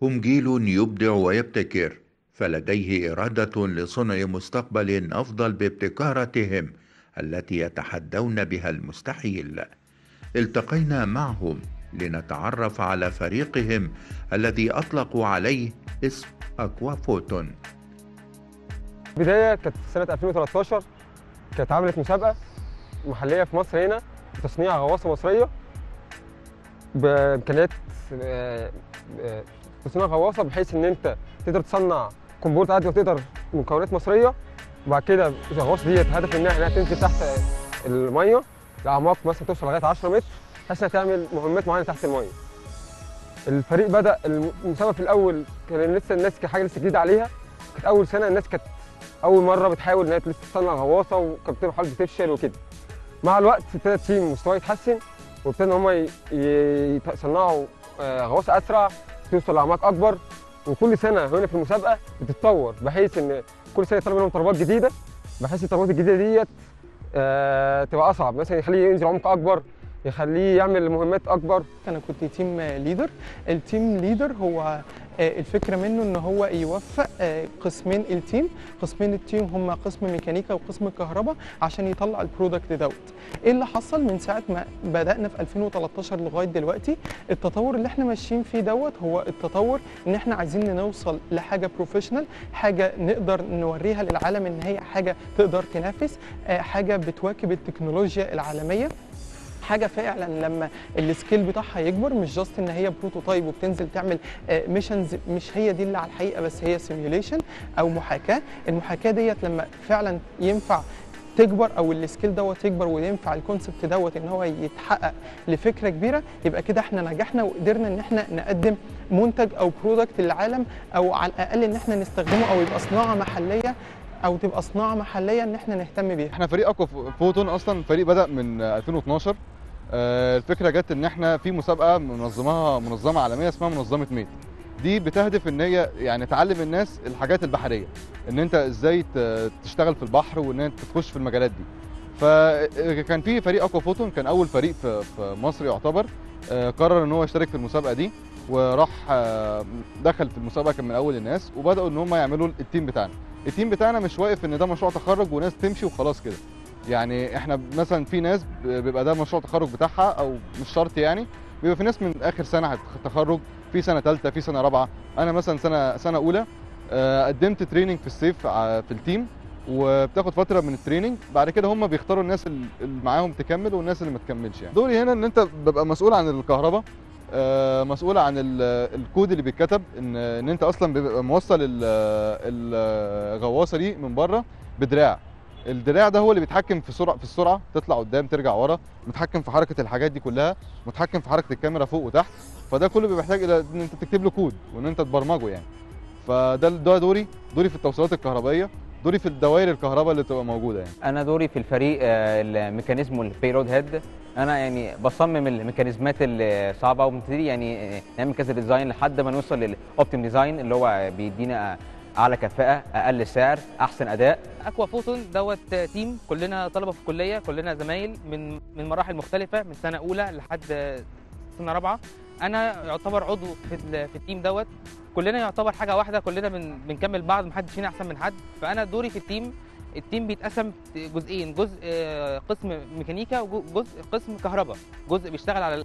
هم جيل يبدع ويبتكر، فلديه إرادة لصنع مستقبل أفضل بابتكاراتهم التي يتحدون بها المستحيل. التقينا معهم لنتعرف على فريقهم الذي أطلقوا عليه اسم أكوا فوتون. البداية كانت في سنة 2013. كانت عملت مسابقة محلية في مصر هنا لتصنيع غواصة مصرية بإمكانيات تصنيع غواصة بحيث إن أنت تقدر تصنع كومبورت عادي وتقدر مكونات مصرية. وبعد كده الغواصة دي هدف إنها تنزل تحت المية لأعماق مثلا توصل لغاية 10 متر بحيث إنها تعمل مهمات معينة تحت المية. الفريق بدأ المسابقة في الأول كان لسه الناس كحاجة لسه جديدة عليها. كانت أول سنة الناس كانت أول مرة بتحاول إن هي لسه تصنع غواصة وكانت بتحاول بتفشل وكده. مع الوقت ابتدى التيم مستواه يتحسن وابتدى ان هم يصنعوا غواصه اسرع توصل لاعماق اكبر. وكل سنه هنا في المسابقه بتتطور بحيث ان كل سنه يطلب منهم طلبات جديده بحيث الطلبات الجديده ديت تبقى اصعب، مثلا يخليه ينزل عمق اكبر، يخليه يعمل مهمات اكبر. انا كنت تيم ليدر. التيم ليدر هو الفكره منه ان هو يوفق قسمين التيم. قسمين التيم هم قسم ميكانيكا وقسم كهرباء عشان يطلع البرودكت دوت. ايه اللي حصل من ساعه ما بدانا في 2013 لغايه دلوقتي؟ التطور اللي احنا ماشيين فيه دوت هو التطور ان احنا عايزين نوصل لحاجه بروفيشنال، حاجه نقدر نوريها للعالم ان هي حاجه تقدر تنافس، حاجه بتواكب التكنولوجيا العالميه، حاجه فعلا لما السكيل بتاعها يكبر، مش جاست ان هي بروتوتايب وبتنزل تعمل ميشنز مش هي دي اللي على الحقيقه بس هي سيميوليشن او محاكاه. المحاكاه ديت لما فعلا ينفع تكبر او السكيل دوت يكبر وينفع الكونسبت دوت ان هو يتحقق لفكره كبيره، يبقى كده احنا نجحنا وقدرنا ان احنا نقدم منتج او برودكت للعالم، او على الاقل ان احنا نستخدمه او يبقى صناعه محليه او تبقى صناعه محليه ان احنا نهتم بيها. احنا فريق اكوا فوتون اصلا فريق بدأ من 2012. الفكره جت ان احنا في مسابقه منظمه عالميه اسمها منظمه ميت. دي بتهدف ان هي يعني تعلم الناس الحاجات البحريه، ان انت ازاي تشتغل في البحر وان انت تخش في المجالات دي. فكان في فريق اكوا فوتون كان اول فريق في مصر يعتبر قرر ان هو يشترك في المسابقه دي، وراح دخل في المسابقه كان من اول الناس، وبداوا ان هم يعملوا التيم بتاعنا. التيم بتاعنا مش واقف ان ده مشروع تخرج وناس تمشي وخلاص كده. يعني احنا مثلا في ناس بيبقى ده مشروع تخرج بتاعها، او مش شرط يعني، بيبقى في ناس من اخر سنه تخرج، في سنه ثالثه، في سنه رابعه. انا مثلا سنه اولى قدمت تريننج في الصيف في التيم، وبتاخد فتره من التريننج، بعد كده هم بيختاروا الناس اللي معاهم تكمل والناس اللي ما تكملش. يعني دوري هنا ان انت ببقى مسؤول عن الكهرباء، مسؤول عن الكود اللي بيتكتب، ان انت اصلا بيبقى موصل الغواصه دي من بره بدراع. الدراع ده هو اللي بيتحكم في السرعه، تطلع قدام ترجع ورا، متحكم في حركه الحاجات دي كلها، متحكم في حركه الكاميرا فوق وتحت. فده كله بيبقى محتاج الى ان انت تكتب له كود وان انت تبرمجه يعني. ده دوري في التوصيلات الكهربائيه، دوري في الدوائر الكهرباء اللي بتبقى موجوده يعني. انا دوري في الفريق الميكانيزم والبيرود هيد. انا يعني بصمم الميكانيزمات الصعبه وبنبتدي يعني نعمل كذا ديزاين لحد ما نوصل للاوبتيم ديزاين اللي هو بيدينا اعلى كفاءه، اقل سعر، احسن اداء. اكوا فوتون دوت تيم كلنا طلبه في الكليه، كلنا زمايل من مراحل مختلفه، من سنه اولى لحد سنه رابعه. انا يعتبر عضو في التيم دوت. كلنا يعتبر حاجه واحده، كلنا بنكمل بعض، محدش فينا احسن من حد. فانا دوري في التيم بيتقسم جزئين، جزء قسم ميكانيكا وجزء قسم كهرباء. جزء بيشتغل على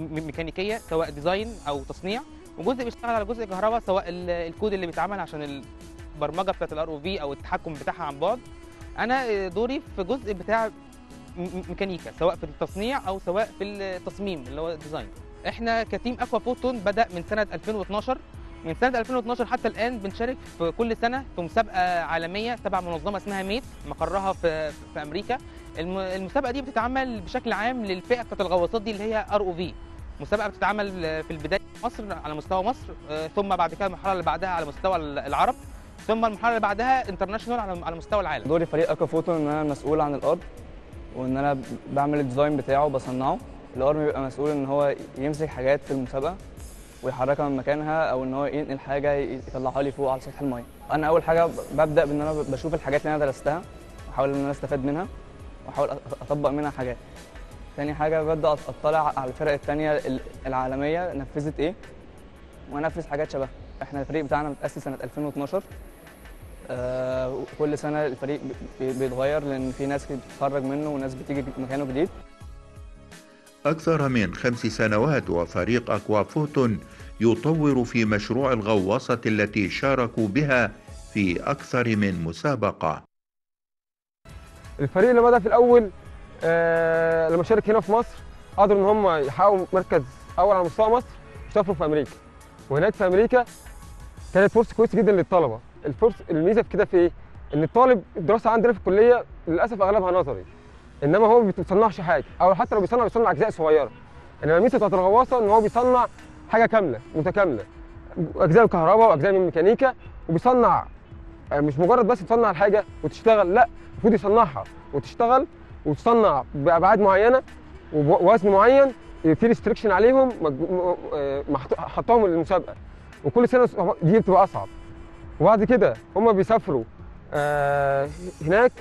الميكانيكيه سواء ديزاين او تصنيع، وجزء بيشتغل على جزء كهرباء سواء الكود اللي بيتعمل عشان البرمجه بتاعت الار او في او التحكم بتاعها عن بعد. انا دوري في جزء بتاع ميكانيكا سواء في التصنيع او سواء في التصميم اللي هو الديزاين. احنا كتيم اكوا فوتون بدا من سنه 2012. من سنه 2012 حتى الان بنشارك في كل سنه في مسابقه عالميه تبع منظمه اسمها ميت، مقرها في امريكا. المسابقه دي بتتعمل بشكل عام للفئه بتاعت الغواصات دي اللي هي ار او في. مسابقه بتتعمل في البدايه في مصر على مستوى مصر، ثم بعد كده المرحله اللي بعدها على مستوى العرب، ثم المرحله اللي بعدها انترناشونال على مستوى العالم. دوري فريق اكوا فوتون ان انا مسؤول عن الار، وان انا بعمل الديزاين بتاعه وبصنعه. الار بيبقى مسؤول ان هو يمسك حاجات في المسابقه ويحركها من مكانها، او ان هو ينقل حاجه يطلعها لي فوق على سطح الميه. انا اول حاجه ببدا بان انا بشوف الحاجات اللي انا درستها واحاول ان انا استفاد منها واحاول اطبق منها حاجات. تاني حاجه ببدا اطلع على الفرق التانيه العالميه نفذت ايه، وانفذ حاجات شبهها. احنا الفريق بتاعنا متاسس سنه 2012. كل سنه الفريق بيتغير لان في ناس بتتخرج منه وناس بتيجي مكانه جديد. أكثر من 5 سنوات وفريق أكوافوتون يطور في مشروع الغواصة التي شاركوا بها في أكثر من مسابقة. الفريق اللي بدأ في الأول لما شارك هنا في مصر قدروا إن هم يحققوا مركز أول على مستوى مصر، اشتغلوا في أمريكا. وهناك في أمريكا كانت فرصة كويسة جدا للطلبة. الميزة في كده في إيه؟ إن الطالب الدراسة عندنا في الكلية للأسف أغلبها نظري، إنما هو ما بيصنعش حاجة، أو حتى لو بيصنع أجزاء صغيرة. إنما الميزة بتاعت الغواصة إن هو بيصنع حاجة كاملة متكاملة، أجزاء الكهرباء وأجزاء من الميكانيكا، وبيصنع مش مجرد بس تصنع الحاجة وتشتغل، لا، المفروض يصنعها وتشتغل وتصنع بأبعاد معينة ووزن معين، في ريستريكشن عليهم حطهم للمسابقة، وكل سنة دي بتبقى أصعب. وبعد كده هم بيسافروا هناك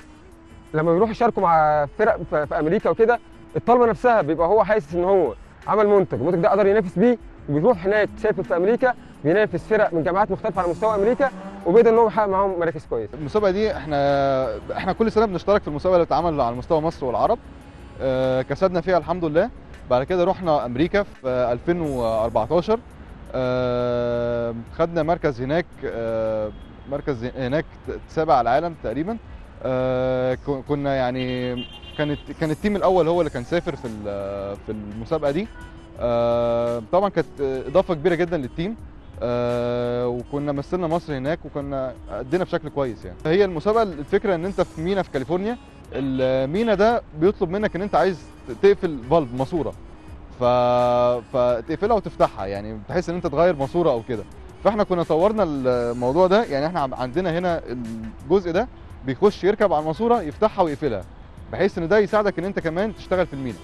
لما بيروحوا يشاركوا مع فرق في أمريكا وكده، الطلبة نفسها بيبقى هو حاسس إن هو عمل المنتج ده قدر ينافس بيه، وبيروح هناك سافر في أمريكا بينافس فرق من جامعات مختلفة على مستوى أمريكا، وبيقدر إن هو يحقق معاهم مراكز كويسة. المسابقة دي احنا كل سنة بنشترك في المسابقة اللي بتتعمل على مستوى مصر والعرب. كسبنا فيها الحمد لله. بعد كده رحنا أمريكا في 2014، خدنا مركز هناك، سابع على العالم تقريبا. كنا يعني كان التيم الاول هو اللي كان سافر في المسابقه دي. طبعا كانت اضافه كبيره جدا للتيم، وكنا مثلنا مصر هناك وكنا ادينا بشكل كويس. يعني هي المسابقه الفكره ان انت في مينا في كاليفورنيا، المينا ده بيطلب منك ان انت عايز تقفل فالف ماسوره، فتقفلها وتفتحها، يعني بحيث ان انت تغير ماسوره او كده. فاحنا كنا طورنا الموضوع ده، يعني احنا عندنا هنا الجزء ده بيخش يركب على الماسوره يفتحها ويقفلها، بحيث ان ده يساعدك ان انت كمان تشتغل في المينا.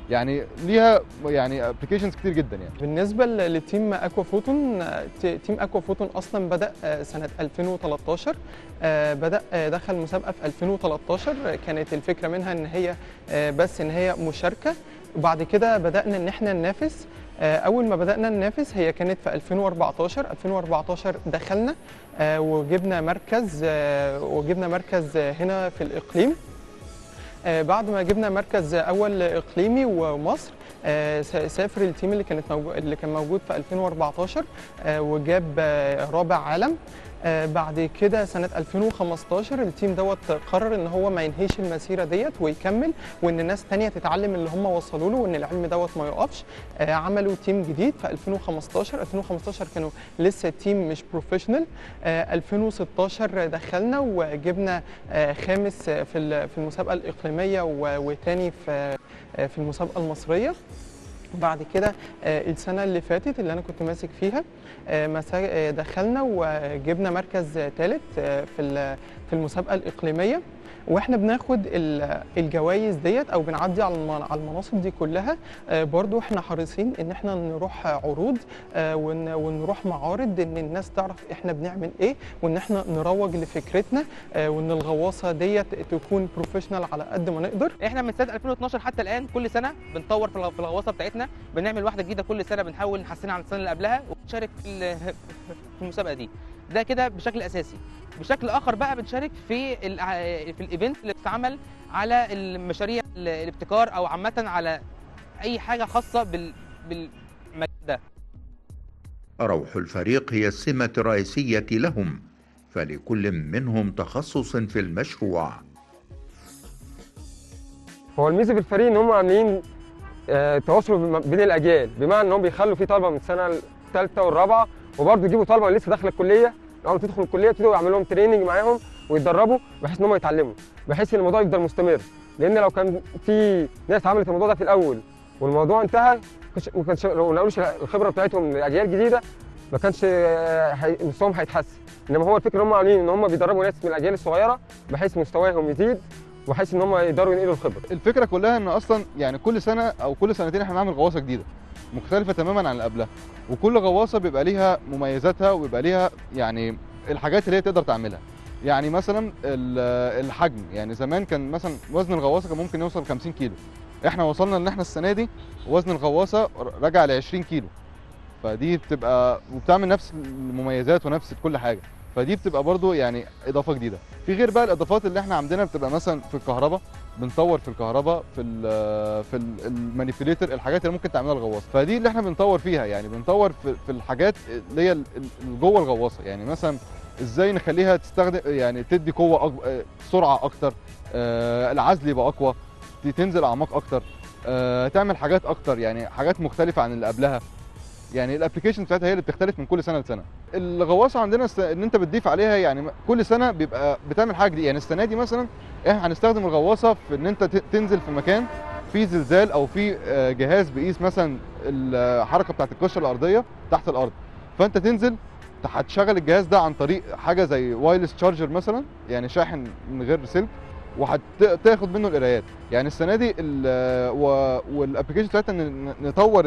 يعني ليها يعني ابلكيشنز كتير جدا. يعني بالنسبه لتيم اكوافوتون، تيم اكوافوتون اصلا بدا سنه 2013. بدا دخل مسابقه في 2013. كانت الفكره منها ان هي بس ان هي مشاركه، وبعد كده بدانا ان احنا ننافس. اول ما بدانا ننافس هي كانت في 2014 دخلنا وجبنا مركز هنا في الاقليم. بعد ما جبنا مركز اول اقليمي ومصر، سافر التيم اللي كان موجود في 2014 وجاب رابع عالم. بعد كده سنة 2015 التيم دوت قرر ان هو ما ينهيش المسيرة ديت ويكمل، وان ناس تانية تتعلم اللي هم وصلوا له، وان العلم دوت ما يقفش. عملوا تيم جديد في 2015 كانوا لسه تيم مش بروفيشنال. 2016 دخلنا وجبنا خامس في المسابقة الإقليمية وتاني في المسابقة المصرية. بعد كده السنة اللي فاتت اللي أنا كنت ماسك فيها دخلنا وجبنا مركز ثالث في المسابقة الإقليمية. واحنا بناخد الجوائز ديت او بنعدي على المناصب دي كلها، برضو احنا حريصين ان احنا نروح عروض ونروح معارض، ان الناس تعرف احنا بنعمل ايه، وان احنا نروج لفكرتنا، وان الغواصه ديت تكون بروفيشنال على قد ما نقدر. احنا من سنه 2012 حتى الان كل سنه بنطور في الغواصه بتاعتنا، بنعمل واحده جديده كل سنه، بنحاول نحسنها عن السنه اللي قبلها وبنشارك في المسابقه دي. ده كده بشكل اساسي. بشكل اخر بقى بنشارك في الايفنت اللي بتتعمل على المشاريع الابتكار او عامه على اي حاجه خاصه بالمجال ده. روح الفريق هي السمة الرئيسية لهم، فلكل منهم تخصص في المشروع. هو الميزه في الفريق ان هم عاملين تواصل بين الاجيال، بمعنى انهم بيخلوا في طلبه من السنه الثالثه والرابعه، وبرضه يجيبوا طلبه لسه داخله الكليه، اول ما تدخل الكليه يبتدوا يعملوا لهم تريننج معاهم ويتدربوا، بحيث ان هم يتعلموا، بحيث ان الموضوع يفضل مستمر. لان لو كان في ناس عملت الموضوع ده في الاول والموضوع انتهى، ما كانش لو نقولش الخبره بتاعتهم لاجيال جديده ما كانش مستواهم هيتحسن. انما هو الفكره ان هم عاملين ان هم بيدربوا ناس من الاجيال الصغيره بحيث مستواهم يزيد، وبحيث ان هم يقدروا ينقلوا الخبره. الفكره كلها ان اصلا يعني كل سنه او كل سنتين احنا بنعمل غواصه جديده مختلفه تماما عن اللي قبلها، وكل غواصه بيبقى ليها مميزاتها وبيبقى ليها يعني الحاجات اللي هي تقدر تعملها. يعني مثلا الحجم، يعني زمان كان مثلا وزن الغواصه كان ممكن يوصل 50 كيلو، احنا وصلنا ان احنا السنه دي وزن الغواصه رجع ل 20 كيلو. فدي بتبقى وبتعمل نفس المميزات ونفس كل حاجه، فدي بتبقى برضو يعني اضافه جديده. في غير بقى الاضافات اللي احنا عندنا بتبقى مثلا في الكهرباء، بنطور في الكهرباء في المانيبيوليتر، الحاجات اللي ممكن تعملها الغواصه، فدي اللي احنا بنطور فيها، يعني بنطور في الحاجات اللي هي جوه الغواصه، يعني مثلا ازاي نخليها تستخدم يعني تدي قوه سرعه اكتر، العزل يبقى اقوى، تنزل اعماق اكتر، تعمل حاجات اكتر، يعني حاجات مختلفه عن اللي قبلها. يعني الابلكيشن بتاعتها هي اللي بتختلف من كل سنه لسنه. الغواصه عندنا ان انت بتضيف عليها، يعني كل سنه بيبقى بتعمل حاجه جديده. يعني السنه دي مثلا احنا هنستخدم الغواصه في ان انت تنزل في مكان فيه زلزال او فيه جهاز بيقيس مثلا الحركه بتاعت القشره الارضيه تحت الارض، فانت تنزل هتشغل الجهاز ده عن طريق حاجه زي وايرلس تشارجر مثلا، يعني شاحن من غير سلك، وهتاخد منه القرايات. يعني السنه دي والابلكيشن بتاعتنا ان نطور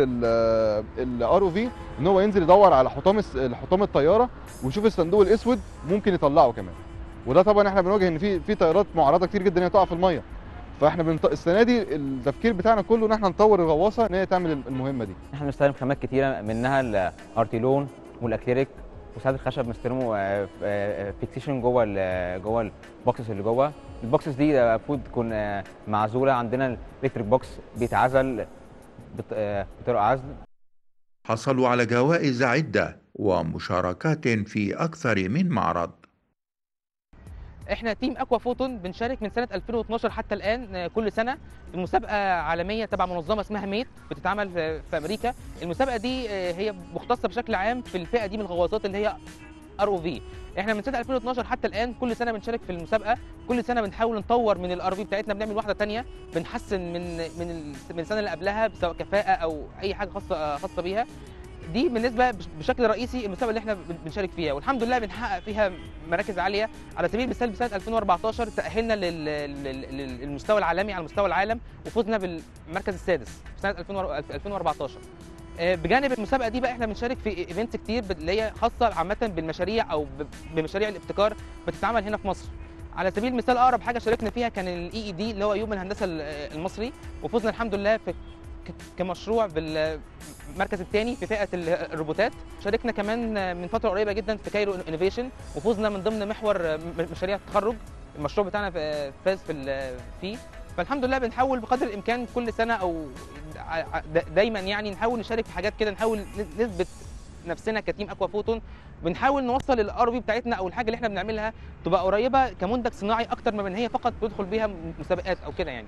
الار او في ان هو ينزل يدور على حطام الطياره ويشوف الصندوق الاسود ممكن يطلعه كمان. وده طبعا احنا بنواجه ان في طيارات معرضه كتير جدا ان هي تقع في الميه، فاحنا السنه دي التفكير بتاعنا كله ان احنا نطور الغواصه ان هي تعمل المهمه دي. احنا بنستخدم خامات كتيره منها الارتيلون والاكليريك، وساعات الخشب بنستخدمه فيكسيشن جوه البوكسز اللي جوه. البوكسز دي المفروض تكون معزوله. عندنا الالكتريك بوكس بيتعزل بطرق عزل. حصلوا على جوائز عدة ومشاركات في أكثر من معرض. احنا تيم اكوا فوتون بنشارك من سنه 2012 حتى الان كل سنه في مسابقه عالميه تبع منظمه اسمها ميت بتتعمل في امريكا. المسابقه دي هي مختصه بشكل عام في الفئه دي من الغواصات اللي هي ار او في. احنا من سنه 2012 حتى الان كل سنه بنشارك في المسابقه، كل سنه بنحاول نطور من الار في بتاعتنا، بنعمل واحده ثانيه، بنحسن من السنه اللي قبلها سواء كفاءه او اي حاجه خاصه بيها. دي بالنسبه بشكل رئيسي المسابقه اللي احنا بنشارك فيها، والحمد لله بنحقق فيها مراكز عاليه. على سبيل المثال بسنه 2014 تاهلنا للمستوى العالمي على مستوى العالم وفزنا بالمركز السادس في سنه 2014. بجانب المسابقه دي بقى احنا بنشارك في ايفنتس كتير اللي هي خاصه عامه بالمشاريع او بمشاريع الابتكار بتتعمل هنا في مصر. على سبيل المثال اقرب حاجه شاركنا فيها كان الاي دي اللي هو يوم الهندسه المصري، وفزنا الحمد لله في كمشروع بالمركز الثاني في فئه الروبوتات. شاركنا كمان من فتره قريبه جدا في كايرو انوفيشن وفزنا من ضمن محور مشاريع التخرج. المشروع بتاعنا فاز فيه. فالحمد لله بنحاول بقدر الامكان كل سنه او دايما يعني نحاول نشارك في حاجات كده، نحاول نثبت نفسنا كتيم اكوا فوتون، بنحاول نوصل الار في بتاعتنا او الحاجه اللي احنا بنعملها تبقى قريبه كمنتج صناعي اكتر ما من هي فقط تدخل بيها مسابقات او كده يعني.